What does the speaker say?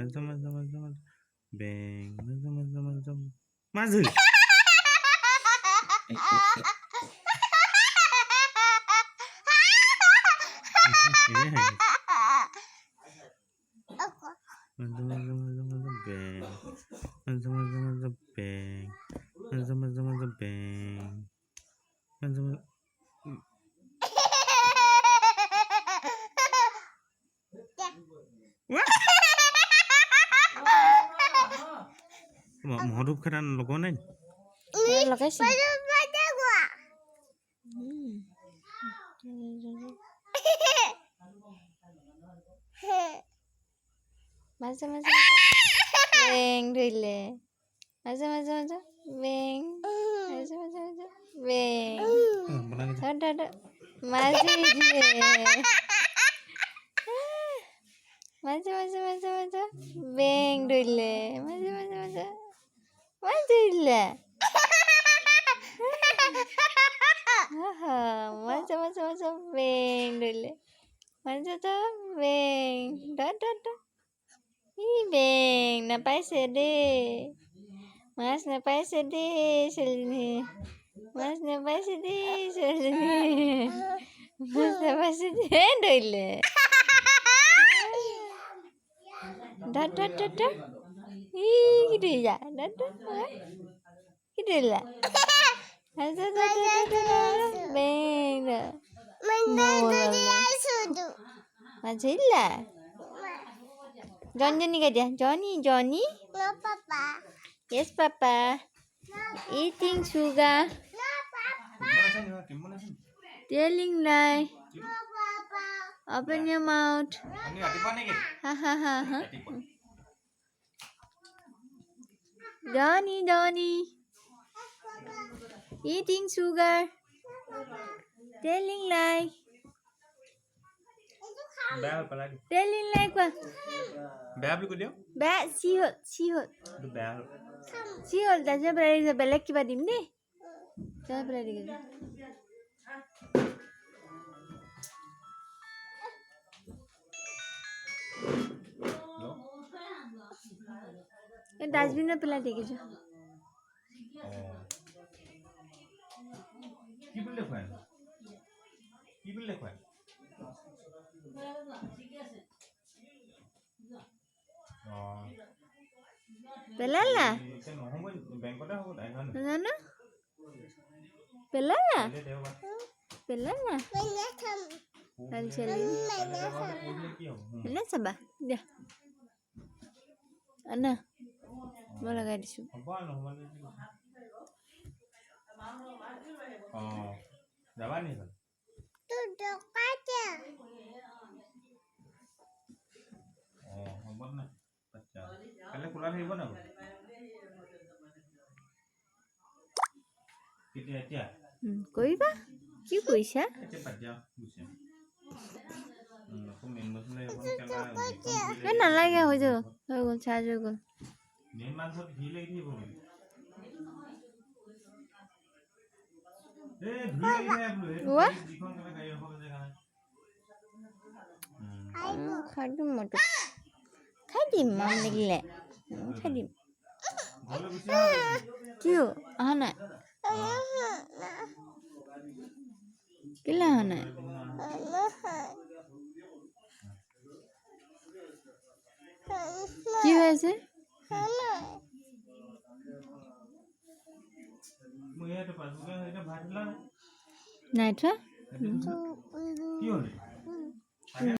মাজা মাজা মাজা মাজা বেং মাজা মাজা মাজা মাছ ধরিলে মাজা মাজা মাজা মাজা বেং মাজা মাজা মাজা বেং মাজা মাজা মাজা বেং মাজা মাজা মহধূপ খেতা লগোৱা নাই লগাইছে মাজে মাজে বেং ধৰিলে মাজে মাজে মাজে বেং মাজে মাজে মাজে বেং মাজে মাজে মাজে মাজে মাজে বেং ধৰিলে মাজে মাজে মাজে মাছ ধৰিলে মাজে মাজে মাজে বেং ধৰিলে মাজে বেং ই বেং নাপাইছে দেই মাছ নাপাইছে দেই ছোৱালীজনী মাছ নাপাইছে দেই ছোৱালীজনী মাছ নাপাইছে দেই ধৰিলে ই কি ধৰিলা কি ধৰিলা বেং মাছ ধৰিলা Johnny kaya dia. Johnny. No, Papa. Yes, Papa. Eating sugar. No, Papa. Telling lie. No, Papa. Open your mouth. Ha ha ha ha. Johnny. Eating sugar. Telling lie. Telling lie quoi? বেয়া বুলি কৈ দিওঁ বেয়া চি হ'ল বেয়া হ'ল তাৰপিছত পেলাই বেলেগ কিবা দিম দেই পেলাই দি ডাষ্টবিনত পেলাই দি গৈছো কি বুলি দেখুৱাই পেলালা জানো পেলালা এনে চাবা দিয়া আনা মই লগাই দিছো যাবা নি হ'ব না আচ্ছা কাইলৈ খোলা থাকিব না কেতিয়া এতিয়া কৰিবা কি কৰিছা নালাগে হৈ গ'ল চাৰ্জ হৈ গ'ল খাই দিম মাম লাগিলে খাই দিম কিয় অহা নাই কেলে অহা নাই কি হৈ আছে নাই থোৱা